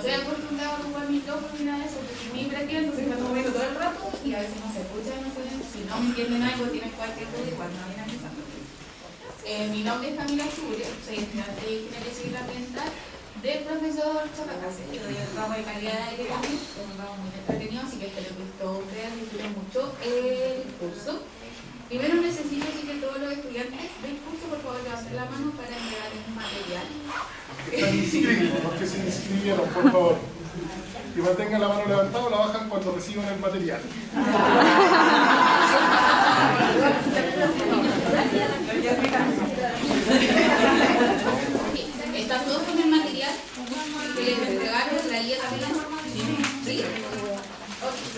estoy acostumbrada a ocupar micrófono ni nada de eso, porque mi práctica entonces me moviendo todo el rato y a veces no se escucha, no sé, si no me entienden algo, tienen cualquier duda, igual no vienen avisando. Mi nombre es Camila Zuria, soy estudiante de Ingeniería Civil Ambiental del profesor Chapacase. Yo doy el ramo de calidad de aire también, es un ramo muy entretenido, así que espero que todos ustedes disfruten mucho el curso. Primero necesito que todos los estudiantes del curso, por favor, levanten la mano para entregar el material. Están inscritos, los que se inscribieron, por favor. Que mantengan la mano levantada o la bajan cuando reciban el material. ¿Están todos con el material que les entregaron la guía también? ¿Sí?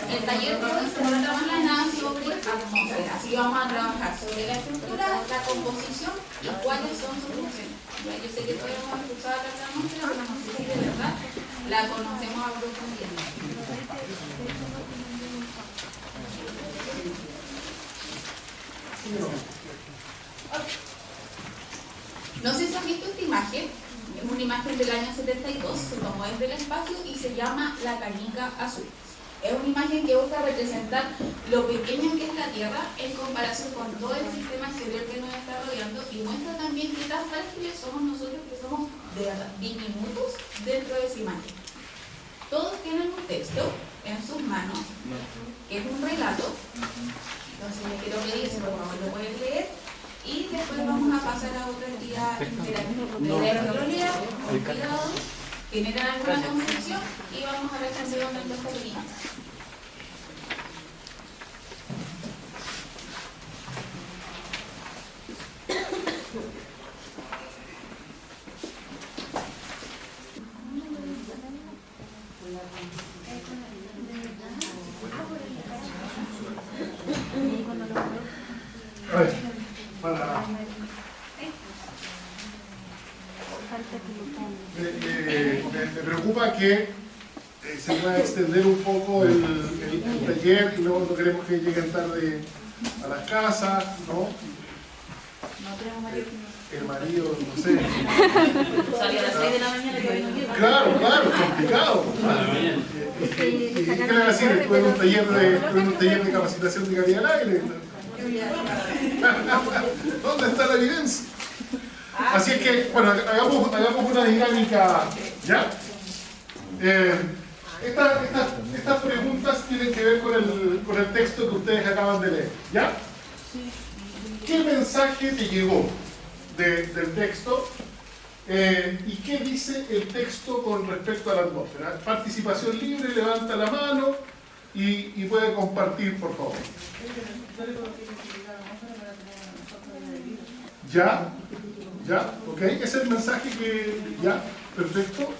El taller de hoy se va a trabajar sobre atmósfera, así que vamos a trabajar sobre la estructura, la composición y cuáles son sus funciones. Yo sé que todos hemos escuchado hablar de la atmósfera, pero no sé si de verdad la conocemos a profundidad. No sé si han visto esta imagen, es una imagen del año 72, se tomó desde el espacio y se llama La Cañica Azul. Es una imagen que busca representar lo pequeño que es la Tierra en comparación con todo el sistema exterior que nos está rodeando y muestra también qué tan frágiles somos nosotros, que somos de verdad diminutos dentro de esa imagen. Todos tienen un texto en sus manos, que es un relato. Entonces les quiero pedir, si por favor lo pueden leer, y después vamos a pasar a otra actividad interactiva. Leerlo, con cuidado, generar alguna concepción y vamos a ver qué se dónde está el link. A ver, para... Me preocupa que se pueda extender un poco el taller y luego no queremos que lleguen tarde a las casas, ¿no? El marido, no sé. Salió a las 6 de la mañana y hoy no llega. Claro, claro, complicado. ¿Y qué le va a decir? Estuve en un taller de capacitación de calidad del aire. ¿Dónde está la evidencia? Así es que, bueno, hagamos una dinámica, ¿ya? Estas preguntas tienen que ver con el texto que ustedes acaban de leer, ¿ya? ¿Qué mensaje te llegó del texto? ¿Y qué dice el texto con respecto a la atmósfera? Participación libre, levanta la mano y puede compartir, por favor. ¿Ya? ¿Ya? ¿Ok? Ese es el mensaje que... ¿Ya? Perfecto.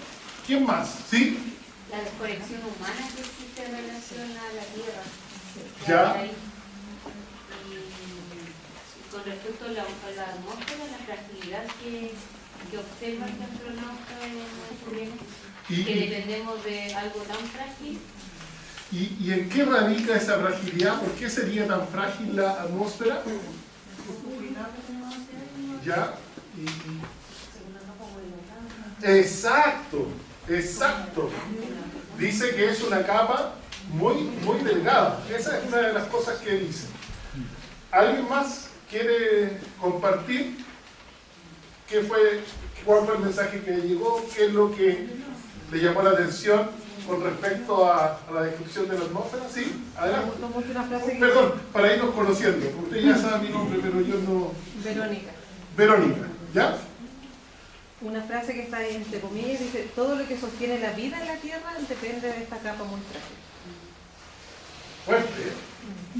¿Quién más? ¿Sí? La desconexión humana que existe en relación a la Tierra. Ya. Y con respecto a la atmósfera, la fragilidad que observa el astronauta en el que dependemos de algo tan frágil. ¿Y en qué radica esa fragilidad? ¿Por qué sería tan frágil la atmósfera? ¿Ya? Exacto, exacto. Dice que es una capa muy delgada. Esa es una de las cosas que dice. ¿Alguien más quiere compartir cuál fue el mensaje que le llegó? ¿Qué es lo que le llamó la atención con respecto a la descripción de la atmósfera? Sí, adelante. Perdón, para irnos conociendo. Usted ya sabe mi nombre, pero yo no... Verónica. Verónica, ¿ya? Una frase que está ahí entre comillas dice: todo lo que sostiene la vida en la Tierra depende de esta capa muy frágil.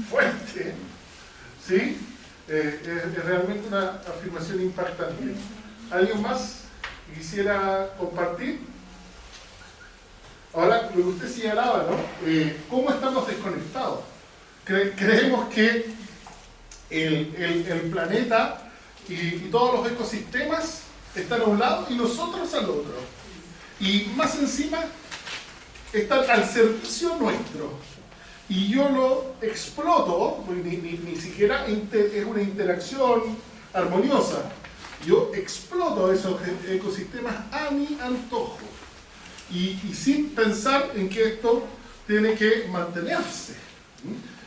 Fuerte, ¿sí? Es realmente una afirmación impactante. ¿Alguien más que quisiera compartir? Ahora, lo que usted señalaba, ¿no? ¿Cómo estamos desconectados? Creemos que el planeta y todos los ecosistemas están a un lado y nosotros al otro. Y más encima, están al servicio nuestro. Y yo lo exploto, ni siquiera es una interacción armoniosa. Yo exploto esos ecosistemas a mi antojo. y sin pensar en que esto tiene que mantenerse.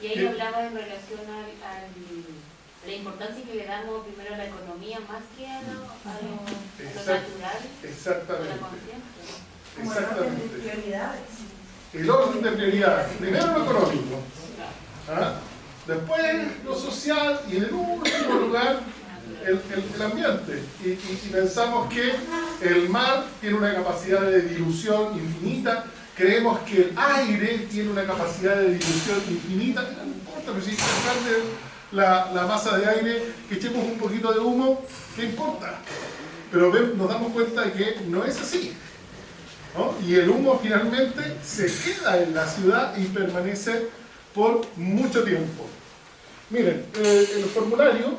Y ahí hablaba en relación a la importancia que le damos primero a la economía más que a lo natural. Exactamente. A la conciencia. Como el orden de prioridades. El orden de prioridades. Primero lo económico. ¿Ah? Después lo social y en el último lugar el ambiente. Y pensamos que el mar tiene una capacidad de dilución infinita. Creemos que el aire tiene una capacidad de dilución infinita. No importa, pero si es grande la masa de aire, que echemos un poquito de humo, ¿qué importa? Pero nos damos cuenta de que no es así, ¿no? Y el humo finalmente se queda en la ciudad y permanece por mucho tiempo. Miren, el formulario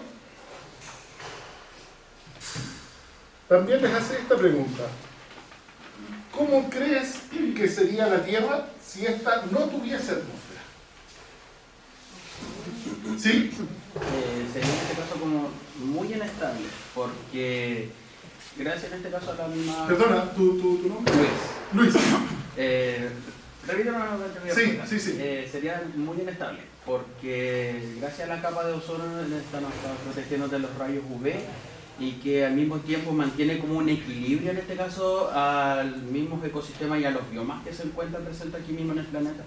también les hace esta pregunta. ¿Cómo crees que sería la Tierra si ésta no tuviese atmósfera? ¿Sí? Sería en este caso como muy inestable, porque gracias en este caso a la misma... Perdona, ¿tu nombre? Luis. Luis. Repítelo nuevamente. Sí. Sería muy inestable, porque gracias a la capa de ozono esta nos está protegiendo de los rayos UV y que al mismo tiempo mantiene como un equilibrio en este caso al mismo ecosistema y a los biomas que se encuentran presentes aquí mismo en el planeta.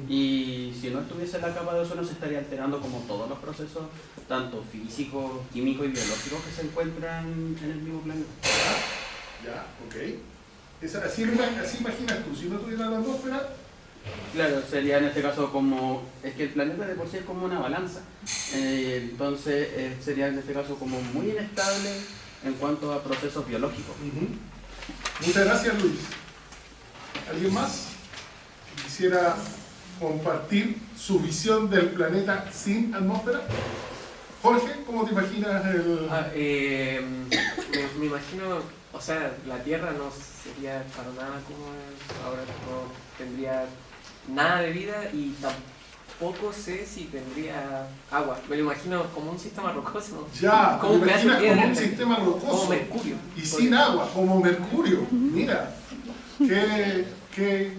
Y si no estuviese la capa de ozono se estaría alterando como todos los procesos, tanto físicos, químicos y biológicos que se encuentran en el mismo planeta. Ya, ok. Así imaginas tú, si no tuviera la atmósfera... Claro, sería en este caso como... Es que el planeta de por sí es como una balanza. Entonces sería en este caso como muy inestable en cuanto a procesos biológicos. Muchas gracias, Luis. ¿Alguien más que quisiera compartir su visión del planeta sin atmósfera? Jorge, ¿cómo te imaginas el...? Me imagino, o sea, la Tierra no sería para nada como es ahora, no tendría nada de vida y tampoco sé si tendría agua. Me lo imagino como un sistema rocoso. Ya, como te imaginas como un sistema rocoso. Como Mercurio. Y sin agua, como Mercurio. Mira, qué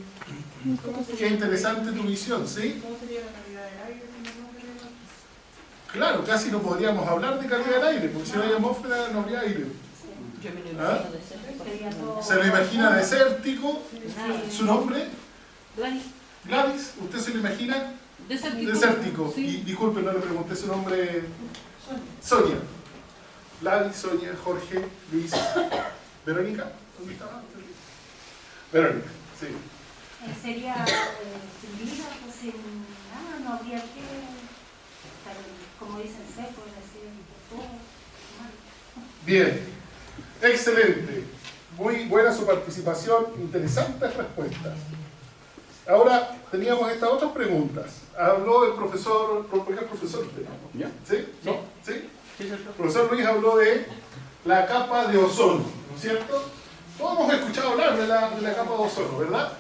interesante tu visión, ¿sí? ¿Cómo sería la calidad del aire? Claro, casi no podríamos hablar de calidad del aire, porque si no hay atmósfera no habría aire. ¿Ah? ¿Se lo imagina desértico? ¿Su nombre? Gladys, ¿usted se lo imagina? Desértico. Sí. Y disculpe, no le pregunté su nombre. Sonia. Gladys, Sonia, Jorge, Luis. ¿Verónica? ¿Dónde estaba? Verónica, sí. Sería sin vida, pues sin nada, no habría que estar, como dicen, seco, decir, todo mal. Bien, excelente. Muy buena su participación, interesantes respuestas. Ahora teníamos estas otras preguntas. Habló el profesor, ¿por qué el profesor? ¿Ya? ¿Sí? ¿No? ¿Sí? Sí, cierto. El profesor Luis habló de la capa de ozono, ¿no es cierto? Todos hemos escuchado hablar de la capa de ozono, ¿verdad?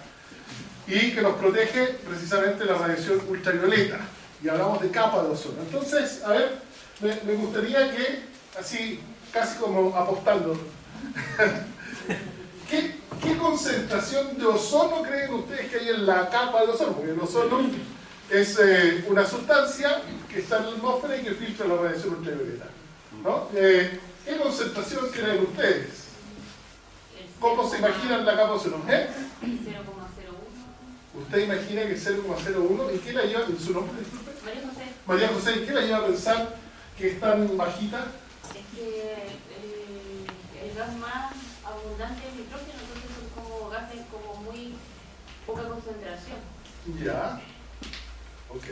Y que nos protege precisamente la radiación ultravioleta. Y hablamos de capa de ozono. Entonces, a ver, me gustaría que, así, casi como apostando, ¿qué concentración de ozono creen ustedes que hay en la capa de ozono? Porque el ozono es una sustancia que está en la atmósfera y que filtra la radiación ultravioleta, ¿no? ¿Qué concentración creen ustedes? ¿Cómo se imaginan la capa de ozono? 0,01. ¿Usted imagina que es 0,01? ¿Y qué la lleva en su nombre? Disculpe. María José, María José, ¿qué la lleva a pensar que es tan bajita? es que el gas más abundante es nitrógeno, entonces son como gases como muy poca concentración. Ya. Ok.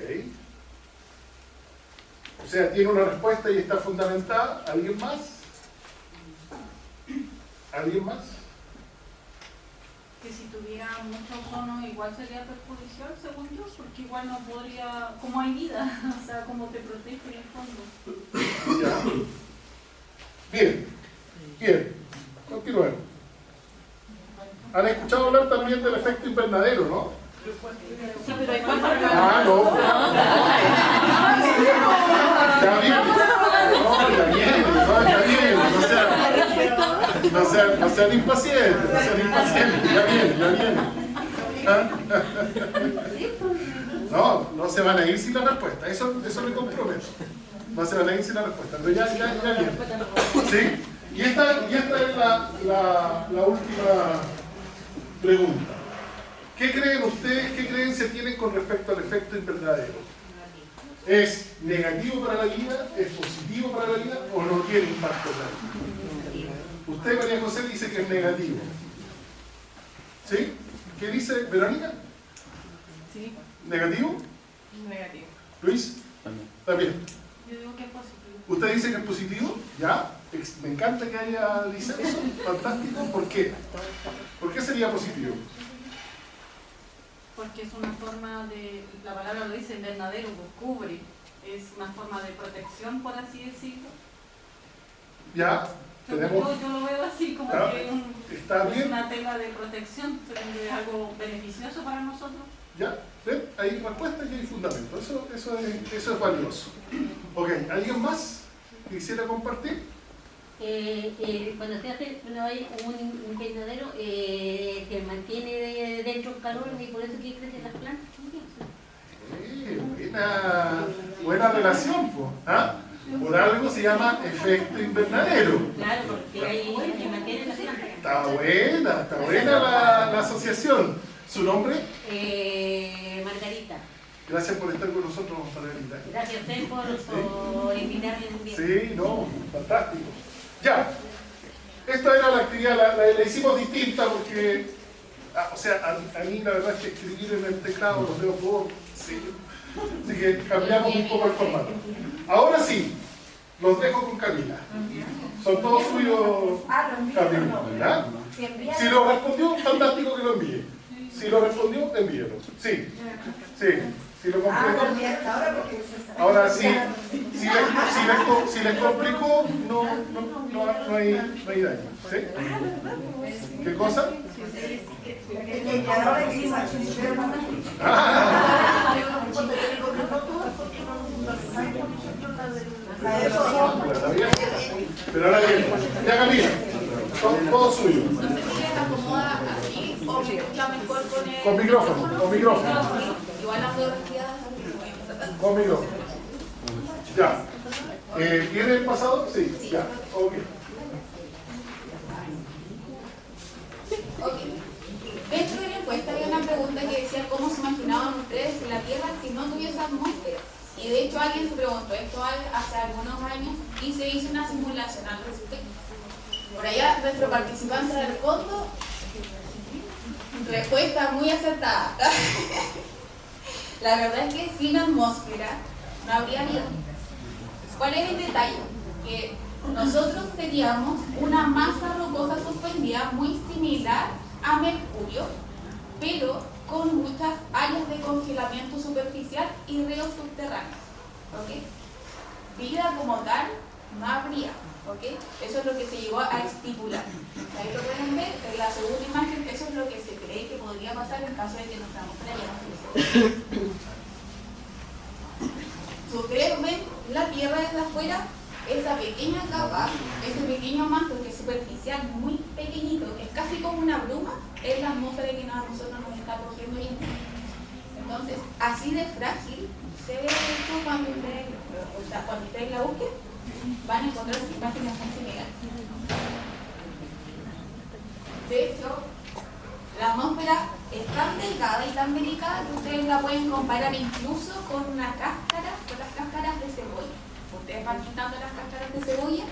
O sea, tiene una respuesta y está fundamentada. ¿Alguien más? ¿Alguien más? Que si tuviera mucho ozono igual sería perjudicial, según yo, porque igual no podría, como hay vida, o sea, como te protege en el fondo. Ya. Bien. Bien. Continuemos. ¿Han escuchado hablar también del efecto invernadero, no? Sí, pero hay cuántas No. Ya viene. No, ya viene. O sea, No sean impacientes, ya viene. ¿Ah? No se van a ir sin la respuesta, eso me comprometo. No se van a ir sin la respuesta, pero ya viene. ¿Sí? Y esta es la última pregunta. ¿Qué creen ustedes, qué creencia tienen con respecto al efecto invernadero? ¿Es negativo para la vida? ¿Es positivo para la vida? ¿O no tiene impacto en la vida? Usted, María José, dice que es negativo. ¿Sí? ¿Qué dice Verónica? Sí, ¿Negativo? negativo. ¿Luis? También. Yo digo que es positivo. ¿Usted dice que es positivo? ¿Ya? Me encanta que haya disenso. Fantástico. ¿Por qué? ¿Por qué sería positivo? Porque es una forma de, la palabra lo dice, invernadero, pues cubre. Es una forma de protección, por así decirlo. ¿Ya? Tenemos... Yo lo veo así, como Ah, que está es bien. una tela de protección, es algo beneficioso para nosotros. ¿Ya? ¿Ven? Hay respuesta y hay fundamento. Eso es valioso. Ok, ¿alguien más que quisiera compartir? Cuando hay un invernadero que mantiene dentro el calor y por eso que crecen las plantas también. Buena relación, pues. ¿Ah? Por algo se llama efecto invernadero. Claro, porque ahí mantiene las plantas. Está buena la asociación. ¿Su nombre? Margarita. Gracias por estar con nosotros, Margarita. Gracias a usted por invitarme un día. Sí, no, fantástico. Ya, esta era la actividad, la hicimos distinta porque, a mí la verdad es que escribir en el teclado lo veo todo, sí. Así que cambiamos un poco el formato. Ahora sí, los dejo con Camila. Son todos suyos, Camila, ¿verdad? Si lo respondió, fantástico que lo envíe. Si lo respondió, envíelo. Sí. Si lo completó. Ahora sí, si les complico, no hay daño. ¿Sí? ¿Qué cosa? Pero ahora bien, ya Camila, todo suyo. No sé si les acomoda así o me escucha mejor Con micrófono. Igual las dos retiradas. Con micrófono. Ya. ¿Tiene el pasado? Sí, ya. Ok. Dentro de la encuesta había una pregunta que decía cómo se imaginaban ustedes la Tierra si no tuviese atmósfera. Y de hecho alguien se preguntó esto hace algunos años y se hizo una simulación al respecto. Por allá nuestro participante del fondo, respuesta muy acertada. La verdad es que sin atmósfera no habría vida. ¿Cuál es el detalle? Que nosotros teníamos una masa rocosa suspendida muy similar a Mercurio, pero con muchas áreas de congelamiento superficial y ríos subterráneos. ¿Okay? Vida como tal no habría. ¿Okay? Eso es lo que se llegó a estipular. Ahí lo pueden ver, en la segunda imagen, eso es lo que se cree que podría pasar en caso de que nuestra atmósfera ya no creciera. Si ustedes ven la Tierra desde afuera, esa pequeña capa, ese pequeño manto que es superficial, muy pequeñito, que es casi como una bruma, es la atmósfera que a nosotros nos está cogiendo hoy en día. Entonces, así de frágil se ve esto cuando ustedes la busquen, van a encontrar imágenes muy similares. De hecho, la atmósfera es tan delgada y tan delicada que ustedes la pueden comparar incluso con una cáscara, con las cáscaras de cebolla. Ustedes van quitando las cáscaras de cebolla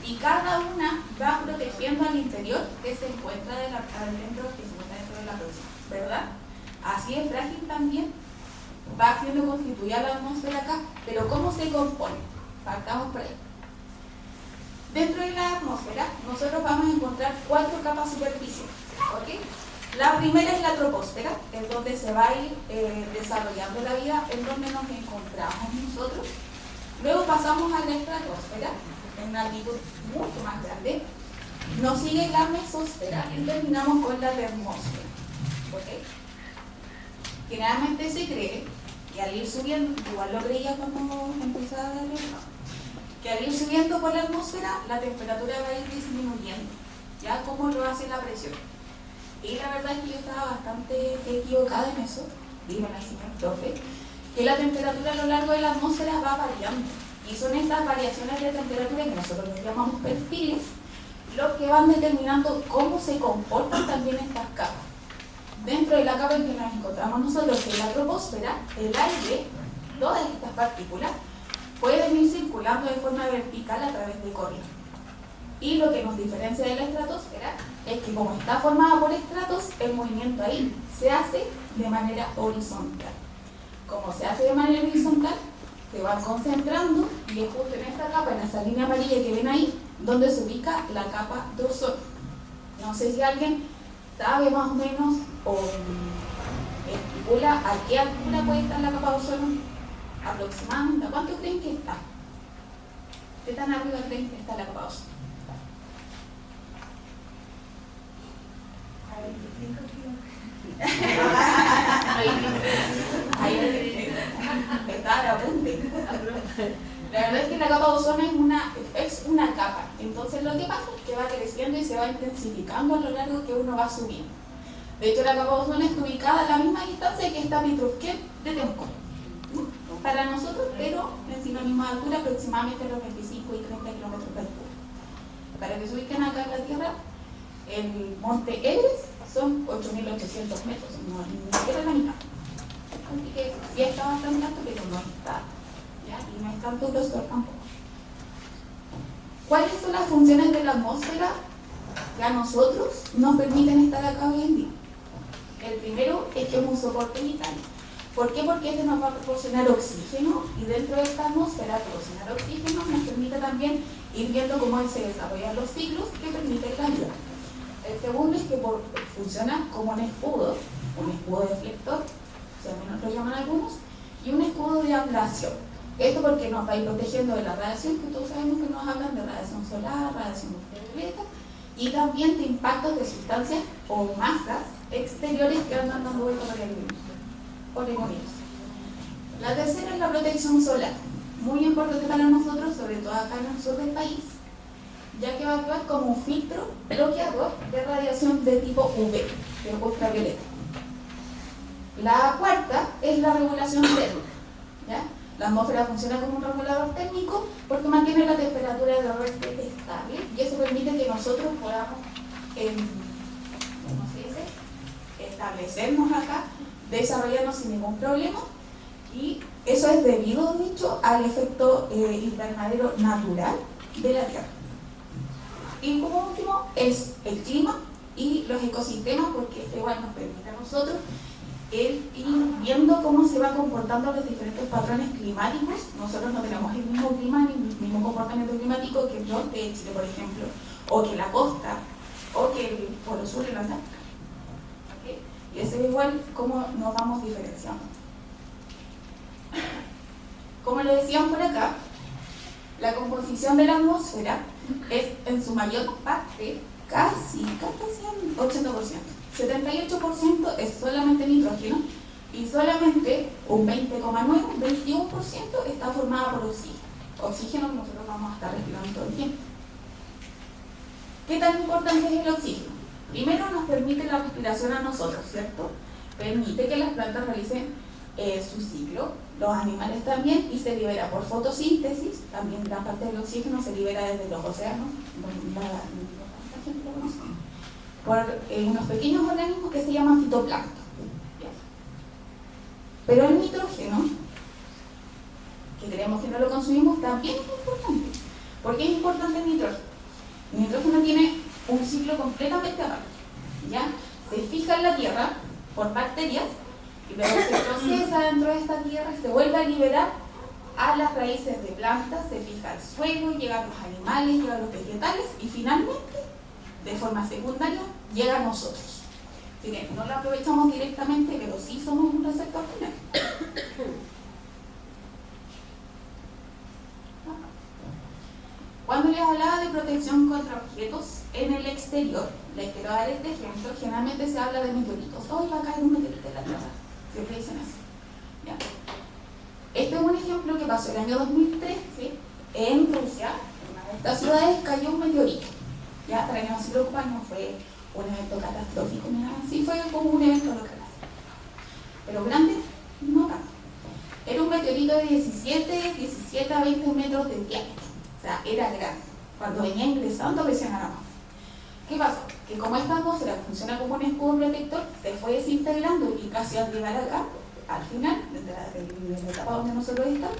y cada una va protegiendo al interior que se encuentra dentro de la próxima, ¿verdad? Así es frágil también, va siendo constituida la atmósfera acá, pero ¿cómo se compone? Partamos por ahí. Dentro de la atmósfera nosotros vamos a encontrar 4 capas superficiales, ¿ok? La primera es la troposfera, que es donde se va a ir desarrollando la vida, en donde nos encontramos nosotros. Luego pasamos a la estratosfera, en una altitud mucho más grande. Nos sigue la mesosfera y terminamos con la termósfera. ¿Okay? Generalmente se cree que al ir subiendo, igual lo creía cuando empezaba a darle, que al ir subiendo por la atmósfera, la temperatura va a ir disminuyendo. ¿ya? ¿Cómo lo hace la presión? Y la verdad es que yo estaba bastante equivocada en eso, dígame al señor profe, que la temperatura a lo largo de la atmósfera va variando. Y son estas variaciones de temperatura que nosotros les llamamos perfiles, los que van determinando cómo se comportan también estas capas. Dentro de la capa en que nos encontramos nosotros, que es la troposfera, el aire, todas estas partículas, pueden ir circulando de forma vertical a través de corrientes. Y lo que nos diferencia de la estratosfera es que como está formada por estratos, el movimiento ahí se hace de manera horizontal. Como se hace de manera horizontal, se va concentrando y es justo en esta capa, en esa línea amarilla que ven ahí, donde se ubica la capa de ozono. No sé si alguien sabe más o menos o estipula a qué altura puede estar la capa de ozono aproximadamente. ¿A cuánto creen que está? ¿Qué tan arriba creen que está la capa de ozono? A 25 kilómetros. Ahí está la punta. La verdad es que la capa de ozono es una capa. Entonces lo que pasa es que va creciendo y se va intensificando a lo largo que uno va subiendo. De hecho, la capa de ozono está ubicada a la misma distancia que está Petrovskaya de Temuco. Para nosotros, pero en sinónimo de altura, aproximadamente los 25 y 30 kilómetros de altura. Para que se ubiquen acá en la Tierra, el monte Everest son 8.800 metros, no ni siquiera la mitad. Así que sí está bastante alto, pero no está, ¿ya? Y no es tanto grosor tampoco. ¿Cuáles son las funciones de la atmósfera que a nosotros nos permiten estar acá hoy en día? El primero es que es un soporte vital. ¿Por qué? Porque este nos va a proporcionar oxígeno y dentro de esta atmósfera proporcionar oxígeno nos permite también ir viendo cómo se desarrollan los ciclos que permiten la vida. El segundo es que funciona como un escudo deflector, si al menos lo llaman algunos, y un escudo de ablación. Esto porque nos va a ir protegiendo de la radiación, que todos sabemos que nos hablan de radiación solar, radiación ultravioleta, y también de impactos de sustancias o masas exteriores que andan dando vuelta por el universo. La tercera es la protección solar, muy importante para nosotros, sobre todo acá en el sur del país, ya que va a actuar como un filtro bloqueador de radiación de tipo UV, de ultravioleta. La cuarta es la regulación térmica, ¿ya? La atmósfera funciona como un regulador térmico porque mantiene la temperatura de ambiente estable y eso permite que nosotros podamos, ¿cómo se dice?, establecernos acá, desarrollarnos sin ningún problema, y eso es debido, dicho, al efecto invernadero natural de la Tierra. Y como último es el clima y los ecosistemas, porque esto igual nos permite a nosotros ir viendo cómo se van comportando los diferentes patrones climáticos. Nosotros no tenemos el mismo clima ni el mismo comportamiento climático que el norte de Chile, por ejemplo, o que la costa, o que el polo sur en la Antártica. ¿Okay? Y eso es igual cómo nos vamos diferenciando. Como lo decían por acá, la composición de la atmósfera es en su mayor parte casi 80%. 78% es solamente nitrógeno y solamente un 20,9, 21% está formada por oxígeno. Oxígeno que nosotros vamos a estar respirando todo el tiempo. ¿Qué tan importante es el oxígeno? Primero nos permite la respiración a nosotros, ¿cierto? Permite que las plantas realicen su ciclo, los animales también, y se libera por fotosíntesis. También gran parte del oxígeno se libera desde los océanos, la gente lo conoce, por unos pequeños organismos que se llaman fitoplancton. Pero el nitrógeno, que creemos que no lo consumimos, también es importante. ¿Por qué es importante el nitrógeno? El nitrógeno tiene un ciclo completamente aparte, ¿ya? Se fija en la tierra por bacterias y luego se procesa dentro de esta tierra y se vuelve a liberar a las raíces de plantas, se fija al suelo, llegan los animales, llegan los vegetales y finalmente, de forma secundaria, llega a nosotros. Así que no lo aprovechamos directamente, pero sí somos un receptor final. Cuando les hablaba de protección contra objetos en el exterior, les quiero dar este ejemplo. Generalmente se habla de meteoritos. Hoy va a caer un meteorito en la Tierra. Siempre dicen eso. ¿Ya? Este es un ejemplo que pasó el año 2013 en Rusia. En una de estas ciudades cayó un meteorito. Ya, para que no se preocupen, no fue un evento catastrófico, ni nada, sí fue como un evento local. Pero grande, no tanto. Era un meteorito de 17 a 20 metros de diámetro. O sea, era grande. Cuando venía ingresando, recién a la mano. ¿Qué pasó? Que como esta atmósfera funciona como un escudo protector, se fue desintegrando y casi al llegar acá, al final, de la etapa donde nosotros estamos,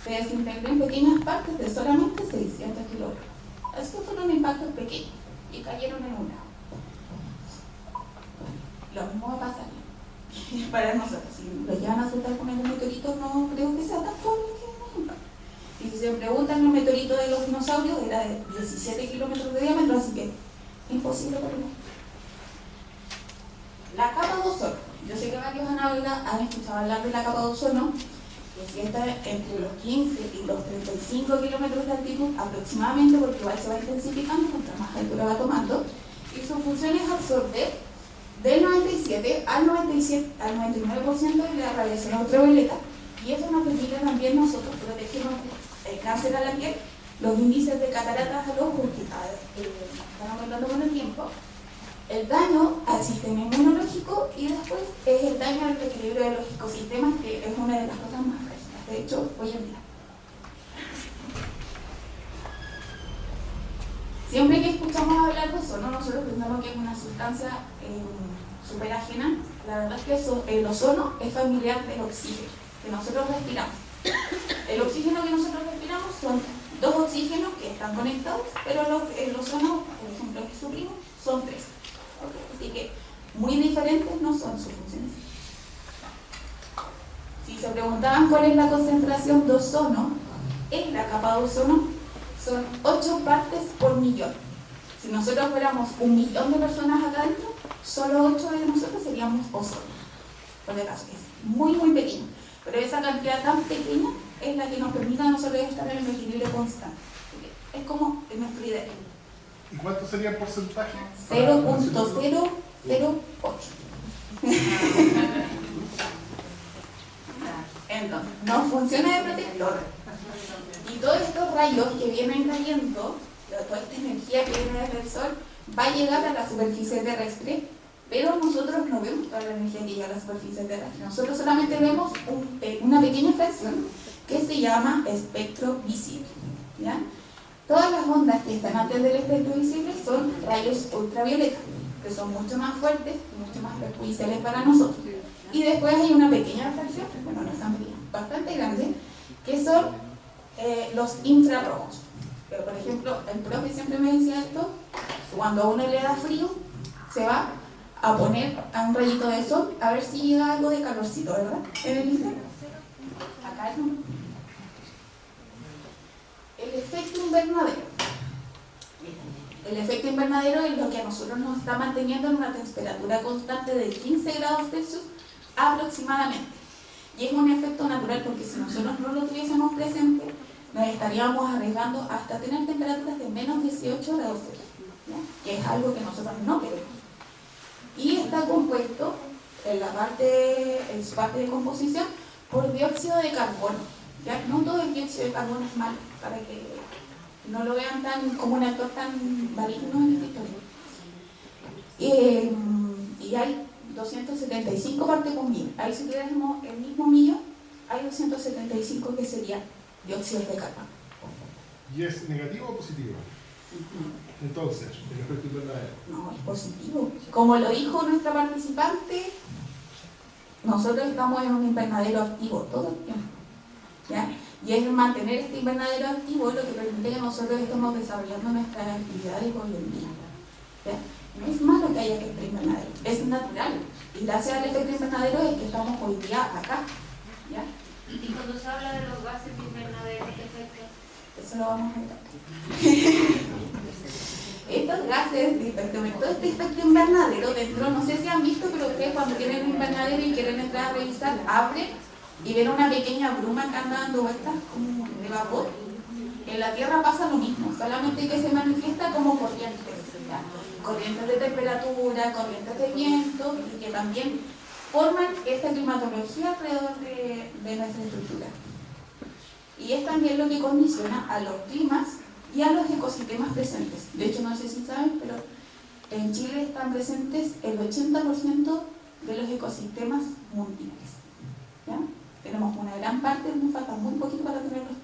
se desintegró en pequeñas partes de solamente 600 kilómetros. Así que fueron impactos pequeños y cayeron en un lado. Lo mismo va a pasar para nosotros. Si lo llevan a soltar con algún meteorito, no creo que sea tan probable que no impacte. Y si se preguntan, el meteorito de los dinosaurios era de 17 kilómetros de diámetro, así que imposible para mí. La capa de ozono. Yo sé que varios han escuchado hablar de la capa de ozono, que si está entre los 15 y los 35 kilómetros de altitud aproximadamente, porque igual se va intensificando contra más altura va tomando, y su función es absorber del 97 al 99% de la radiación ultravioleta, y eso nos permite también nosotros protegernos del cáncer a la piel, los índices de cataratas a los ojos que están aumentando con el tiempo, el daño al sistema inmunológico y después es el daño al equilibrio de los ecosistemas, que es una de las cosas más frágiles, de hecho, hoy en día. Siempre que escuchamos hablar de ozono, nosotros pensamos que es una sustancia súper ajena. La verdad es que el ozono es familiar del oxígeno que nosotros respiramos. El oxígeno que nosotros respiramos son dos oxígenos que están conectados, pero el ozono, por ejemplo, que su primo, son tres. ¿Okay? Así que muy diferentes no son sus funciones. Si se preguntaban cuál es la concentración de ozono en la capa de ozono, son 8 partes por millón. Si nosotros fuéramos 1 millón de personas acá adentro, solo 8 de nosotros seríamos ozono. Por el caso es muy pequeño. Pero esa cantidad tan pequeña es la que nos permite a nosotros estar en el equilibrio constante. Es como en nuestro ideal. ¿Y cuánto sería el porcentaje? 0.008. Entonces, no funciona de protector. Y todos estos rayos que vienen cayendo, toda esta energía que viene desde el sol, va a llegar a la superficie terrestre, pero nosotros no vemos toda la energía que llega a la superficie terrestre. Nosotros solamente vemos una pequeña fracción que se llama espectro visible. ¿Ya? Todas las ondas que están antes del espectro visible son rayos ultravioleta, que son mucho más fuertes y mucho más perjudiciales para nosotros. Y después hay una pequeña fracción, bueno, no es tan pequeña, bastante grande, que son los infrarrojos. Pero, por ejemplo, el profe siempre me decía esto: cuando a uno le da frío, se va a poner a un rayito de sol a ver si llega algo de calorcito, ¿verdad? En el instante. Acá no. El efecto invernadero. El efecto invernadero es lo que a nosotros nos está manteniendo en una temperatura constante de 15 grados Celsius aproximadamente. Y es un efecto natural porque si nosotros no lo tuviésemos presente, nos estaríamos arriesgando hasta tener temperaturas de menos 18 grados Celsius, ¿ya? Que es algo que nosotros no queremos. Y está compuesto en su parte de composición por dióxido de carbono. ¿Ya? No todo el dióxido de carbono es malo, para que no lo vean como un actor tan maligno en esta historia. Y hay 275 partes por millón. Ahí si tuviéramos el mismo millón, hay 275 que serían dióxido de carbono. ¿Y es negativo o positivo? Entonces, el efecto invernadero. No, es positivo. Como lo dijo nuestra participante, nosotros estamos en un invernadero activo todo el tiempo. ¿Ya? Y es mantener este invernadero activo lo que permite que nosotros estemos desarrollando nuestras actividades hoy en día. ¿Ya? No es malo que haya efecto invernadero, es natural. Y gracias al efecto invernadero es que estamos hoy día acá. ¿Ya? Y cuando se habla de los gases invernaderos, ¿qué efecto? Eso lo vamos a ver. Estos gases, todo este efecto invernadero dentro, no sé si han visto, pero ustedes cuando tienen un invernadero y quieren entrar a revisar, abren y ven una pequeña bruma que anda dando vueltas como de vapor. En la Tierra pasa lo mismo, solamente que se manifiesta como corrientes, ¿ya? Corrientes de temperatura, corrientes de viento, y que también forman esta climatología alrededor de nuestra estructura. Y es también lo que condiciona a los climas y a los ecosistemas presentes. De hecho, no sé si saben, pero en Chile están presentes el 80% de los ecosistemas mundiales. ¿Ya? Tenemos una gran parte, nos falta muy poquito para tenerlos.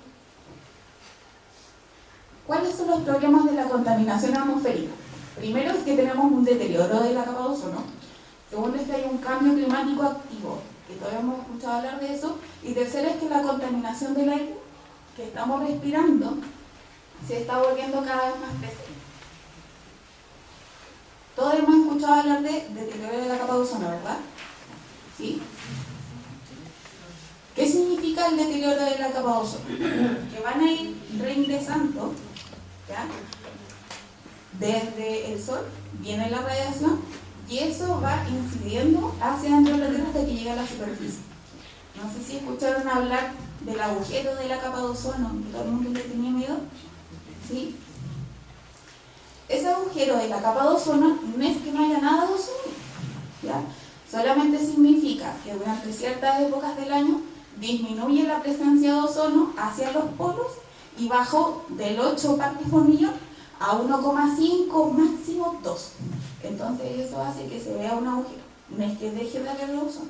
¿Cuáles son los problemas de la contaminación atmosférica? Primero es que tenemos un deterioro de la capa de ozono. Segundo es que hay un cambio climático activo, que todavía hemos escuchado hablar de eso. Y tercero es que la contaminación del aire que estamos respirando se está volviendo cada vez más presente. Todos hemos escuchado hablar de deterioro de la capa de ozono, ¿verdad? ¿Sí? ¿Qué significa el deterioro de la capa de ozono? Que van a ir reingresando, ¿ya? Desde el sol, viene la radiación, y eso va incidiendo hacia dentro de la Tierra hasta que llega a la superficie. No sé si escucharon hablar del agujero de la capa de ozono, que todo el mundo le tenía miedo. ¿Sí? Ese agujero de la capa de ozono no es que no haya nada de ozono, ¿ya? Solamente significa que durante ciertas épocas del año disminuye la presencia de ozono hacia los polos y bajó del 8 partes por millón a 1,5, máximo 2. Entonces eso hace que se vea un agujero, no es que deje de haber ozono.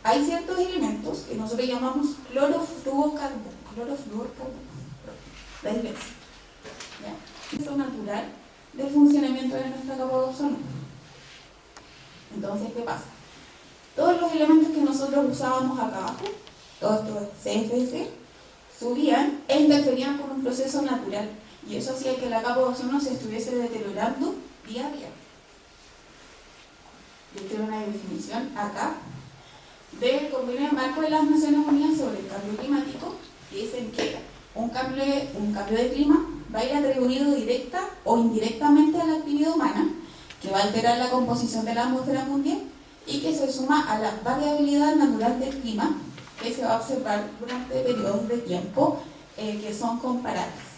Hay ciertos elementos que nosotros llamamos clorofluorocarbonos, la dislexia. Eso es natural del funcionamiento de nuestra capa de ozono. Entonces, ¿qué pasa? Todos los elementos que nosotros usábamos acá abajo, todos estos CFC, subían e interferían por un proceso natural, y eso hacía que la capa de ozono se estuviese deteriorando día a día. Yo tengo una definición acá del Convenio Marco de las Naciones Unidas sobre el Cambio Climático, que dicen que un cambio de clima va a ir atribuido directa o indirectamente a la actividad humana, que va a alterar la composición de la atmósfera mundial y que se suma a la variabilidad natural del clima que se va a observar durante periodos de tiempo que son comparables.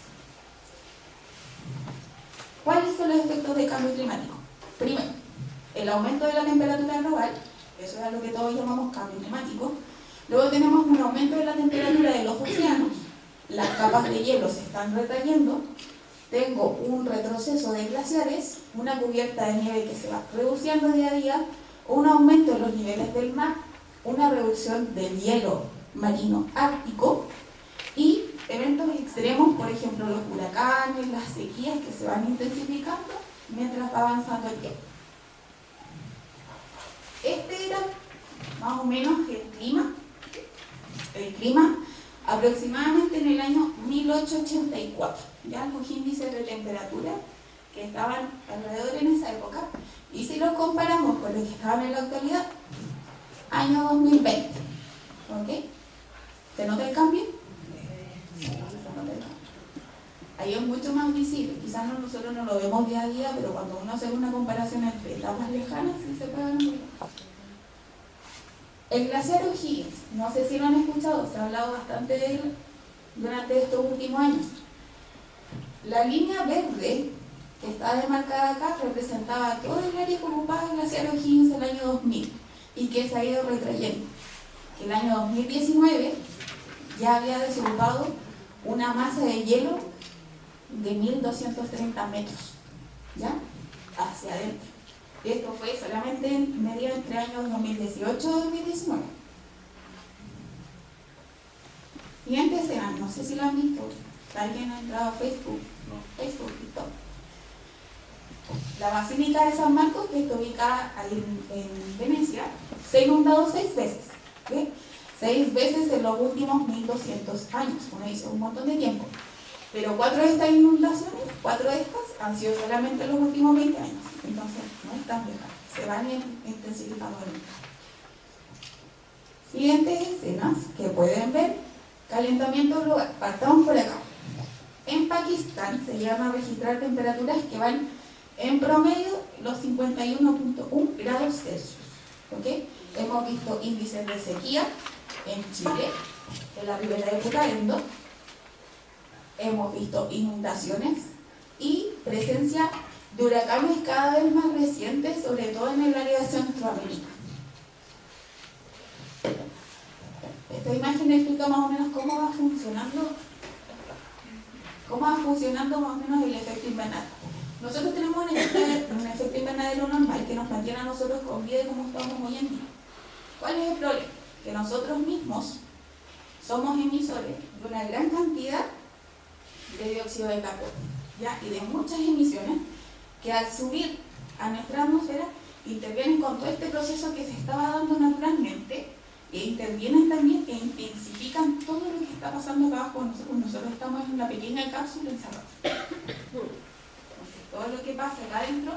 ¿Cuáles son los efectos del cambio climático? Primero, el aumento de la temperatura global, eso es lo que todos llamamos cambio climático. Luego tenemos un aumento de la temperatura de los océanos, las capas de hielo se están retrayendo, tengo un retroceso de glaciares, una cubierta de nieve que se va reduciendo día a día, un aumento en los niveles del mar, una reducción del hielo marino ártico y eventos extremos, por ejemplo los huracanes, las sequías que se van intensificando mientras va avanzando el tiempo. Este era más o menos el clima aproximadamente en el año 1884, ya los índices de temperatura que estaban alrededor en esa época, y si los comparamos con los que estaban en la actualidad, año 2020, ¿ok? ¿Se nota el cambio? Sí, se nota el cambio. Ahí es mucho más visible, quizás nosotros no lo vemos día a día, pero cuando uno hace una comparación entre etapas lejanas, sí se puede ver. El glaciar O'Higgins, no sé si lo han escuchado, se ha hablado bastante de él durante estos últimos años. La línea verde que está demarcada acá representaba todo el área que ocupaba el glaciar O'Higgins en el año 2000 y que se ha ido retrayendo. El año 2019 ya había desocupado una masa de hielo de 1.230 metros, ¿ya? Hacia adentro. Esto fue solamente medido entre años 2018 y 2019. Siguiente escena, no sé si lo han visto. ¿Alguien ha entrado a Facebook? No. Facebook, TikTok. La Basílica de San Marcos, que está ubicada ahí en Venecia, se ha inundado 6 veces. ¿Sí? 6 veces en los últimos 1200 años. Uno dice un montón de tiempo. Pero 4 de estas inundaciones, 4 de estas han sido solamente en los últimos 20 años. Entonces, no es tan lejano. Se van intensificando. Siguientes escenas que pueden ver. Calentamiento global. Partamos por acá. En Pakistán se llama a registrar temperaturas que van en promedio los 51.1 grados Celsius. ¿Okay? Hemos visto índices de sequía en Chile, en la ribera de Putaendo. Hemos visto inundaciones y presencia de huracanes cada vez más recientes, sobre todo en el área de Centroamérica. Esta imagen explica más o menos cómo va funcionando ¿Cómo va funcionando más o menos el efecto invernadero? Nosotros tenemos un efecto invernadero normal que nos mantiene a nosotros con vida como estamos hoy en día. ¿Cuál es el problema? Que nosotros mismos somos emisores de una gran cantidad de dióxido de carbono, ¿ya? Y de muchas emisiones que al subir a nuestra atmósfera intervienen con todo este proceso que se estaba dando naturalmente e intervienen también e intensifican todo lo que está pasando acá abajo. Nosotros estamos en una pequeña cápsula encerrada. Entonces, todo lo que pasa acá adentro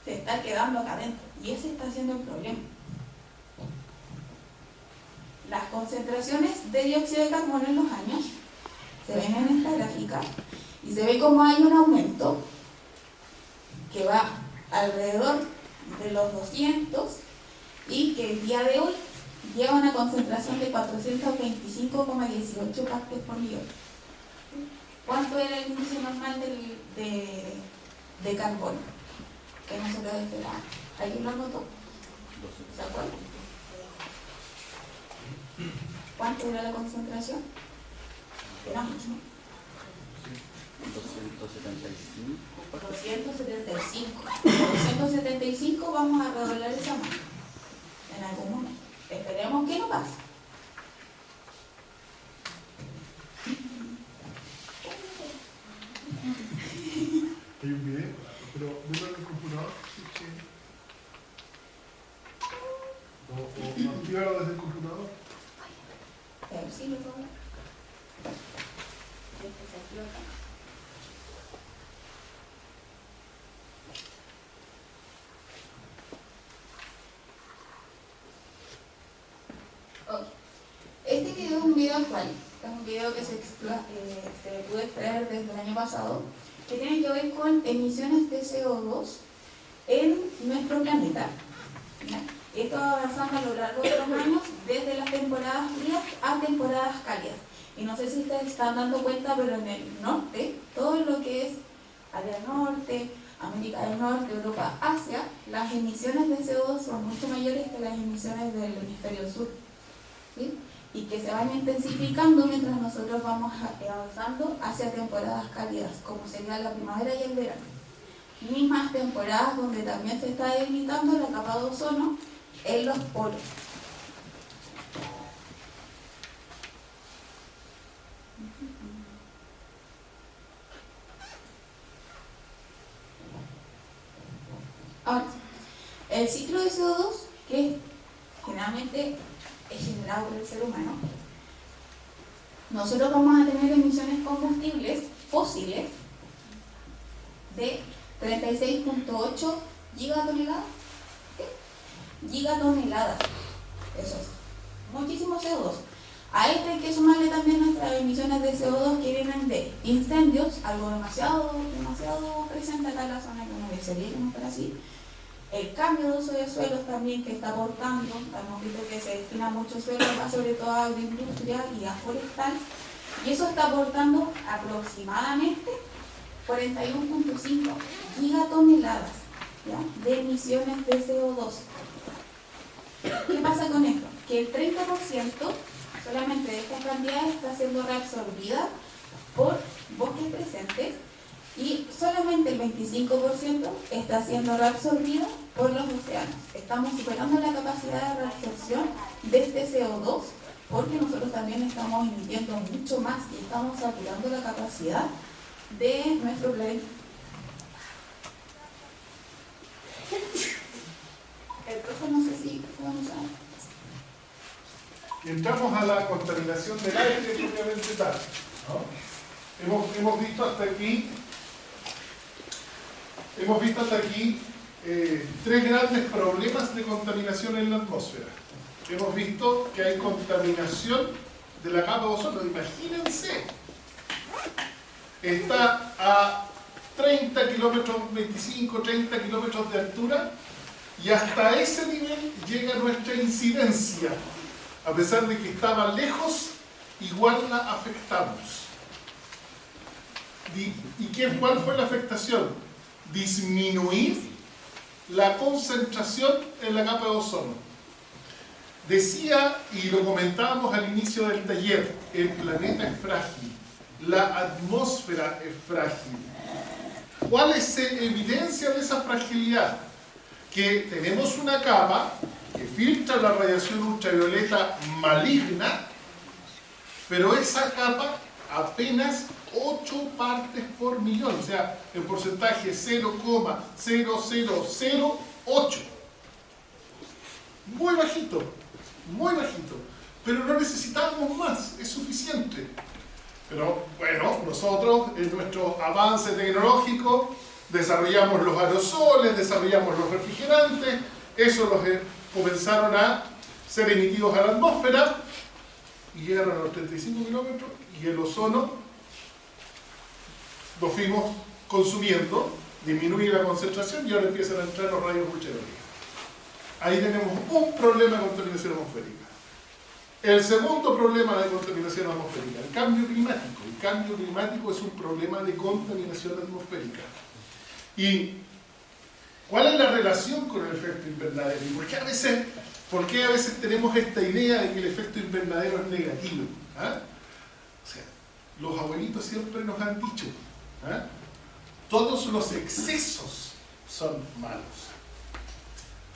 se está quedando acá adentro y ese está siendo el problema. Las concentraciones de dióxido de carbono en los años se ven en esta gráfica y se ve como hay un aumento que va alrededor de los 200 y que el día de hoy lleva una concentración de 425,18 partes por millón. ¿Cuánto era el índice normal de carbono que nosotros esperábamos? ¿Alguien lo anotó? ¿Se acuerdan? ¿Cuánto era la concentración? Era mucho, ¿no? 275. 275 vamos a redoblar esa marca en algún momento. Esperemos que no pase. Hay un video, pero velo en el computador. O actívalo desde el computador. A ver si lo puedo ver. Este se activa acá. Okay. Este video es un video actual, es un video que se pudo extraer desde el año pasado, que tiene que ver con emisiones de CO2 en nuestro planeta. ¿Ya? Esto va avanzando a lo largo de los años, desde las temporadas frías a temporadas cálidas. Y no sé si ustedes están dando cuenta, pero en el norte, todo lo que es área norte, América del Norte, Europa, Asia, las emisiones de CO2 son mucho mayores que las emisiones del hemisferio sur. ¿Sí? Y que se van intensificando mientras nosotros vamos avanzando hacia temporadas cálidas, como sería la primavera y el verano. Mismas temporadas donde también se está debilitando la capa de ozono en los polos. Ahora, el ciclo de CO2, que generalmente es generado por el ser humano, nosotros vamos a tener emisiones combustibles fósiles de 36.8 gigatoneladas. ¿Qué? Gigatoneladas. Eso es muchísimo CO2. A este hay que sumarle también nuestras emisiones de CO2 que vienen de incendios, algo demasiado presente acá en la zona que uno desearía que no fuera así. El cambio de uso de suelos también que está aportando, hemos visto que se destina mucho suelo acá, sobre todo a agroindustria y a forestal, y eso está aportando aproximadamente 41.5 gigatoneladas, ¿ya?, de emisiones de CO2. ¿Qué pasa con esto? Que el 30% solamente de esta cantidad está siendo reabsorbida por bosques presentes y solamente el 25% está siendo reabsorbido por los océanos. Estamos superando la capacidad de reabsorción de este CO2 porque nosotros también estamos emitiendo mucho más y estamos saturando la capacidad de nuestro planeta. El profe no sé si vamos a... Entramos a la contaminación del aire propiamente tal, ¿no? Hemos visto hasta aquí tres grandes problemas de contaminación en la atmósfera. Hemos visto que hay contaminación de la capa de ozono. Imagínense, está a 30 kilómetros, 25, 30 kilómetros de altura y hasta ese nivel llega nuestra incidencia. A pesar de que estaba lejos, igual la afectamos. ¿Y cuál fue la afectación? Disminuir la concentración en la capa de ozono. Decía, y lo comentábamos al inicio del taller, el planeta es frágil. la atmósfera es frágil. ¿Cuál es la evidencia de esa fragilidad? Que tenemos una capa que filtra la radiación ultravioleta maligna, pero esa capa apenas 8 partes por millón, o sea, en porcentaje 0,0008. Muy bajito, pero no necesitamos más, es suficiente. Pero bueno, nosotros en nuestro avance tecnológico desarrollamos los aerosoles, desarrollamos los refrigerantes, esos comenzaron a ser emitidos a la atmósfera y llegaron a los 35 kilómetros y el ozono lo fuimos consumiendo, disminuye la concentración y ahora empiezan a entrar los rayos ultravioletas. Ahí tenemos un problema de contaminación atmosférica. El segundo problema de contaminación atmosférica, el cambio climático. El cambio climático es un problema de contaminación atmosférica. ¿Y cuál es la relación con el efecto invernadero? ¿Y por qué a veces tenemos esta idea de que el efecto invernadero es negativo? ¿Ah? O sea, los abuelitos siempre nos han dicho, ¿ah? Todos los excesos son malos.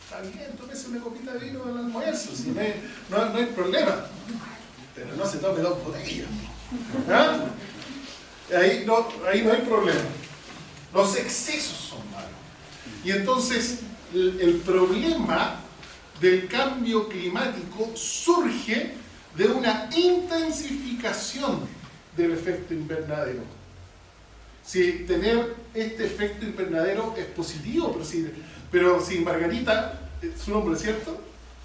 Está bien, tómese una copita de vino al almuerzo, si no hay problema. Pero no se tome 2 botellas. ¿Ah? Ahí no hay problema. Los excesos son malos. Y entonces el problema del cambio climático surge de una intensificación del efecto invernadero. Si tener este efecto invernadero es positivo, pero si Margarita, su nombre es cierto,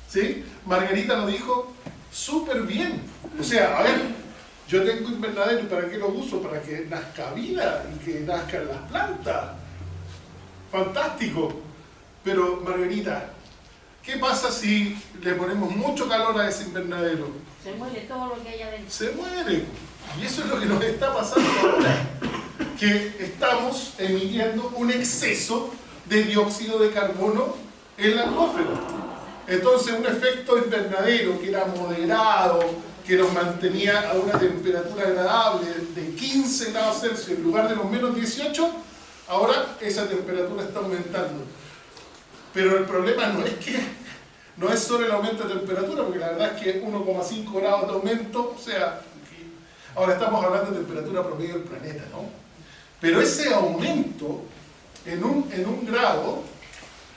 ¿sí? Margarita lo dijo súper bien. O sea, a ver, yo tengo invernadero y ¿para qué lo uso? Para que nazca vida y que nazcan las plantas. Fantástico. Pero Margarita, ¿qué pasa si le ponemos mucho calor a ese invernadero? Se muere todo lo que hay adentro. Se muere. Y eso es lo que nos está pasando ahora. Que estamos emitiendo un exceso de dióxido de carbono en la atmósfera. Entonces un efecto invernadero que era moderado, que nos mantenía a una temperatura agradable de 15 grados Celsius en lugar de los menos 18, ahora esa temperatura está aumentando. Pero el problema no es solo el aumento de temperatura, porque la verdad es que 1,5 grados de aumento, o sea, ahora estamos hablando de temperatura promedio del planeta, ¿no? Pero ese aumento en un grado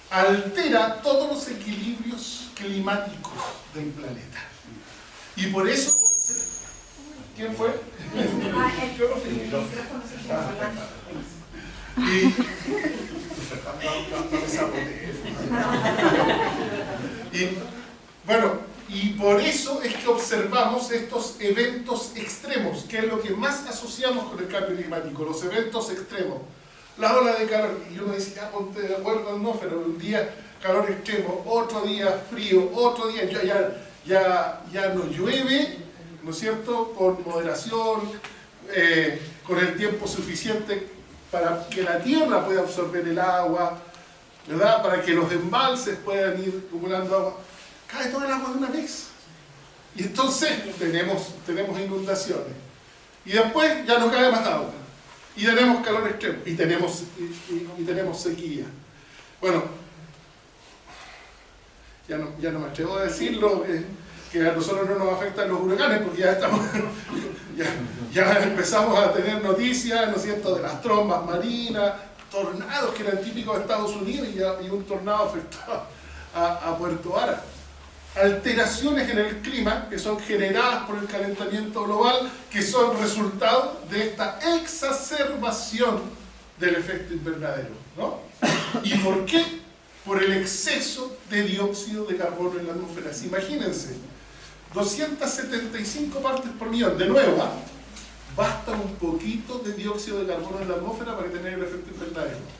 altera todos los equilibrios climáticos del planeta. Y por eso... ¿Quién fue? Yo no fui. Y bueno, y por eso es que observamos estos eventos extremos, que es lo que más asociamos con el cambio climático, los eventos extremos. La ola de calor, y uno dice, ya ponte de acuerdo, no, pero un día calor extremo, otro día frío, otro día ya no llueve, ¿no es cierto?, con moderación, con el tiempo suficiente para que la tierra pueda absorber el agua, ¿verdad?, para que los embalses puedan ir acumulando agua. Cae todo el agua de una vez. Y entonces tenemos inundaciones. Y después ya no cae más agua. Y tenemos calor extremo. Y tenemos sequía. Bueno, ya no me atrevo a decirlo, que a nosotros no nos afectan los huracanes, porque ya empezamos a tener noticias, ¿no es cierto?, de las trombas marinas, tornados que eran típicos de Estados Unidos y un tornado afectó a Puerto Vara. Alteraciones en el clima que son generadas por el calentamiento global, que son resultado de esta exacerbación del efecto invernadero, ¿no? ¿Y por qué? Por el exceso de dióxido de carbono en la atmósfera. Imagínense, 275 partes por millón, de nuevo, ¿eh? Basta un poquito de dióxido de carbono en la atmósfera para tener el efecto invernadero.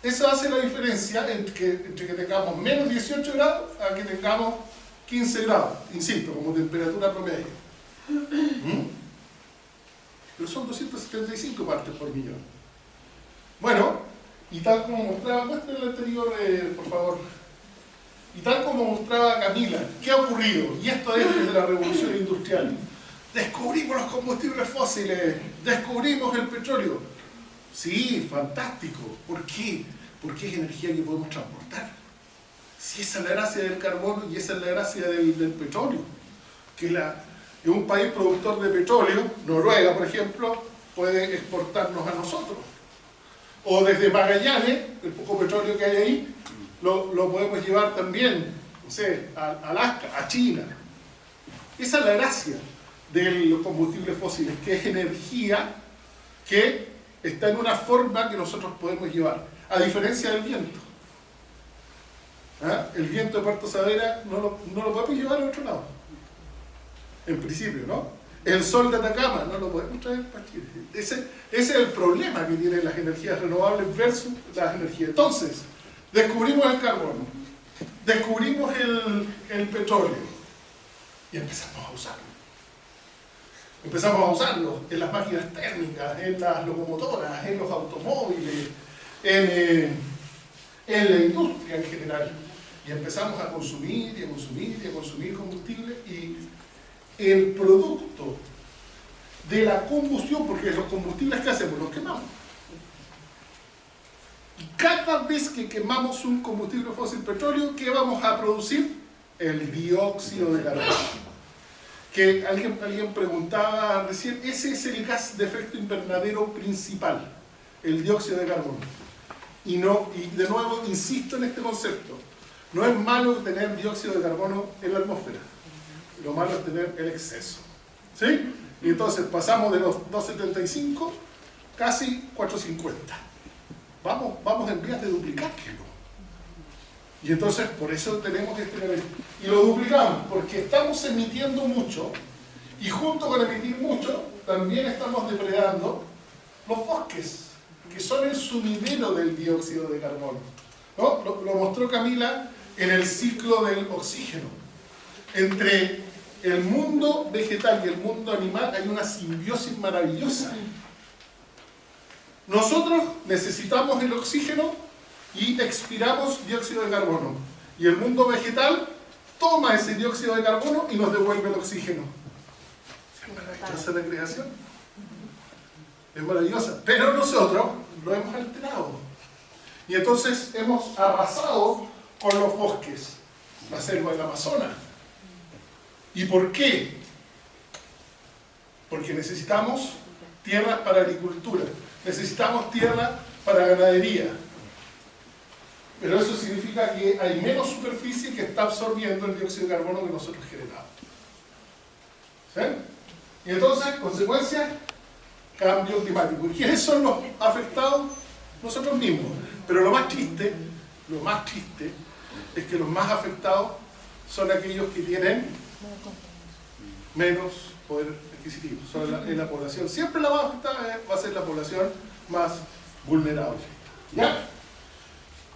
Eso hace la diferencia entre que tengamos menos 18 grados a que tengamos 15 grados, insisto, como temperatura promedio. Pero son 275 partes por millón. Bueno, y tal como mostraba, muestra el anterior, por favor. Y tal como mostraba Camila, ¿qué ha ocurrido? Y esto es desde la revolución industrial. descubrimos los combustibles fósiles, descubrimos el petróleo. Sí, fantástico. ¿Por qué? Porque es energía que podemos transportar. Si esa es la gracia del carbono y esa es la gracia del petróleo. Que en un país productor de petróleo, Noruega, por ejemplo, puede exportarnos a nosotros. O desde Magallanes, el poco petróleo que hay ahí, lo podemos llevar también, no sé, a Alaska, a China. Esa es la gracia de los combustibles fósiles, que es energía que está en una forma que nosotros podemos llevar, a diferencia del viento. ¿Ah? El viento de Puerto Saavedra no lo podemos llevar a otro lado, en principio, ¿no? El sol de Atacama no lo podemos traer para Chile. Ese es el problema que tienen las energías renovables versus las energías. Entonces, descubrimos el carbono, descubrimos el petróleo y empezamos a usarlo. Empezamos a usarlo en las máquinas térmicas, en las locomotoras, en los automóviles, en la industria en general. Y empezamos a consumir y a consumir y a consumir combustible, y el producto de la combustión, porque los combustibles que hacemos los quemamos. Y cada vez que quemamos un combustible fósil, petróleo, ¿qué vamos a producir? El dióxido de carbono. Que alguien preguntaba recién, ese es el gas de efecto invernadero principal, el dióxido de carbono. Y de nuevo insisto en este concepto, no es malo tener dióxido de carbono en la atmósfera, lo malo es tener el exceso. ¿Sí? Y entonces pasamos de los 2,75 casi 4,50. Vamos en vías de duplicarlo. Y entonces por eso tenemos este nivel. Y lo duplicamos porque estamos emitiendo mucho, y junto con emitir mucho también estamos depredando los bosques, que son el sumidero del dióxido de carbono, ¿no? Lo mostró Camila en el ciclo del oxígeno. Entre el mundo vegetal y el mundo animal hay una simbiosis maravillosa. Nosotros necesitamos el oxígeno y expiramos dióxido de carbono. Y el mundo vegetal toma ese dióxido de carbono y nos devuelve el oxígeno. ¿Es maravillosa la creación? Es maravillosa. Pero nosotros lo hemos alterado. Y entonces hemos arrasado con los bosques, la selva del Amazonas. ¿Y por qué? Porque necesitamos tierras para agricultura, necesitamos tierra para ganadería. Pero eso significa que hay menos superficie que está absorbiendo el dióxido de carbono que nosotros generamos. ¿Sí? Y entonces, consecuencia, cambio climático. ¿Y quiénes son los afectados? Nosotros mismos. Pero lo más triste es que los más afectados son aquellos que tienen menos poder adquisitivo. En la población, siempre la más afectada va a ser la población más vulnerable. ¿Ya?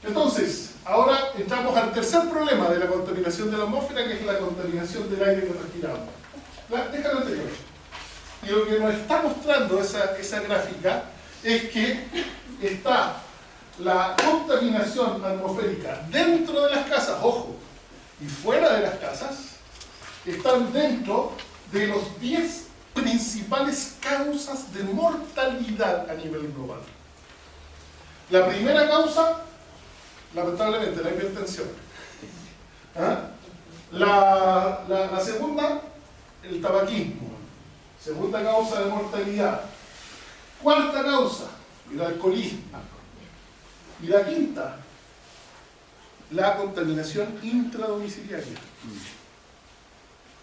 Entonces, ahora entramos al tercer problema de la contaminación de la atmósfera, que es la contaminación del aire que respiramos. Déjalo anterior. Y lo que nos está mostrando esa gráfica es que está la contaminación atmosférica dentro de las casas, ojo, y fuera de las casas, están dentro de los 10 principales causas de mortalidad a nivel global. La primera causa, lamentablemente, la hipertensión. ¿Ah? La segunda, el tabaquismo. Segunda causa de mortalidad. Cuarta causa, el alcoholismo. Y la quinta, la contaminación intradomiciliaria.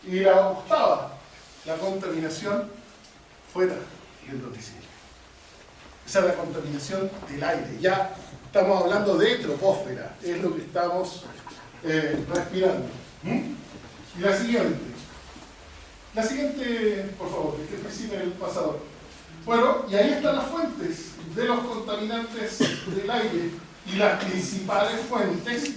Y la octava, la contaminación fuera del domicilio. Esa es la contaminación del aire. Ya estamos hablando de troposfera, es lo que estamos respirando. Y la siguiente, por favor, que precise el pasador. Bueno, y ahí están las fuentes de los contaminantes del aire. Y las principales fuentes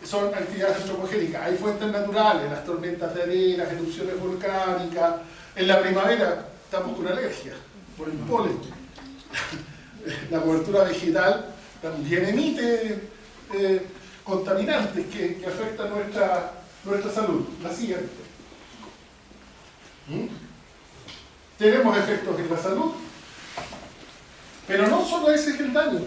son actividades antropogénicas. Hay fuentes naturales, las tormentas de arena, erupciones volcánicas. En la primavera estamos con alergia por el polen. La cobertura vegetal también emite contaminantes que afectan nuestra salud. La siguiente. tenemos efectos en la salud, pero no solo ese es el daño,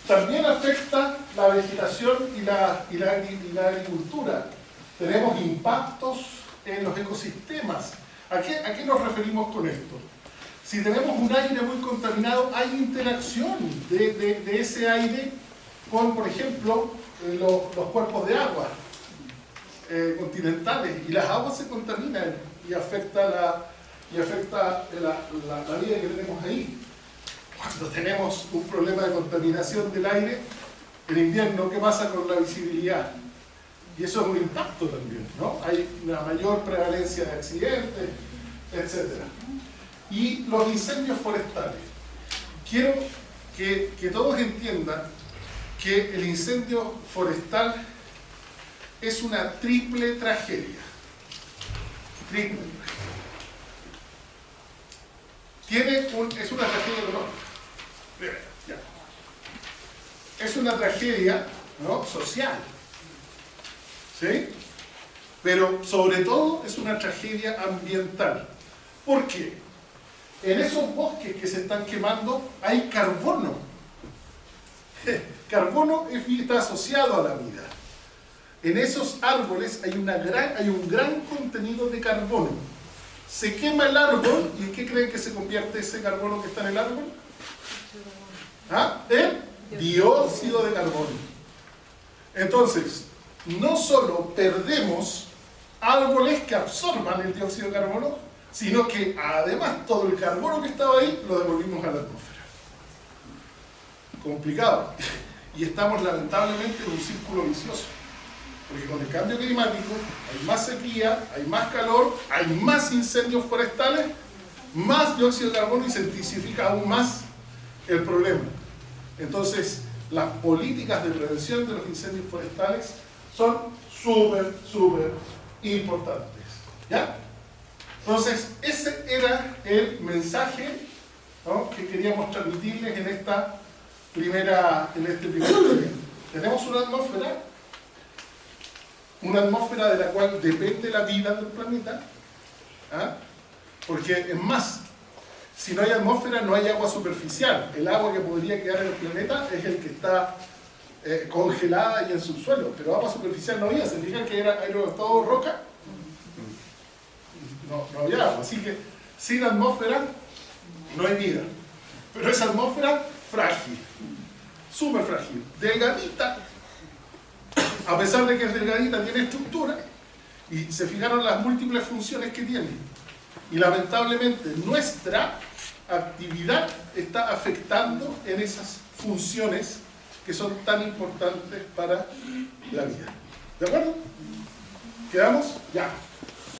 también afecta la vegetación y la agricultura. Tenemos impactos en los ecosistemas. ¿A qué nos referimos con esto? Si tenemos un aire muy contaminado, hay interacción de ese aire con, por ejemplo, los cuerpos de agua continentales, y las aguas se contaminan y afecta la vida que tenemos ahí. Cuando tenemos un problema de contaminación del aire, en invierno, ¿qué pasa con la visibilidad? Y eso es un impacto también, ¿no? Hay una mayor prevalencia de accidentes, etc. Y los incendios forestales. Quiero que todos entiendan que el incendio forestal es una triple tragedia. Triple tragedia. Es una tragedia económica. Es una tragedia, ¿no?, social. ¿Sí? Pero sobre todo es una tragedia ambiental. ¿Por qué? En esos bosques que se están quemando hay carbono. Carbono está asociado a la vida. En esos árboles hay un gran contenido de carbono. Se quema el árbol, ¿y en qué creen que se convierte ese carbono que está en el árbol? En dióxido de carbono. Entonces, no solo perdemos árboles que absorban el dióxido de carbono, sino que además todo el carbono que estaba ahí lo devolvimos a la atmósfera. Complicado. Y estamos lamentablemente en un círculo vicioso. Porque con el cambio climático hay más sequía, hay más calor, hay más incendios forestales, más dióxido de carbono, y se intensifica aún más el problema. Entonces, las políticas de prevención de los incendios forestales son súper importantes. ¿Ya? Entonces, ese era el mensaje, ¿no?, que queríamos transmitirles en este primer evento. Tenemos una atmósfera de la cual depende la vida del planeta, porque es más, si no hay atmósfera no hay agua superficial. El agua que podría quedar en el planeta es el que está congelada y en subsuelo, pero agua superficial no había. ¿Se fijan que era todo roca? No había agua, así que sin atmósfera no hay vida. Pero esa atmósfera frágil, súper frágil, delgadita. A pesar de que es delgadita, tiene estructura, y se fijaron las múltiples funciones que tiene. Y lamentablemente nuestra actividad está afectando en esas funciones que son tan importantes para la vida. ¿De acuerdo? ¿Quedamos? Ya.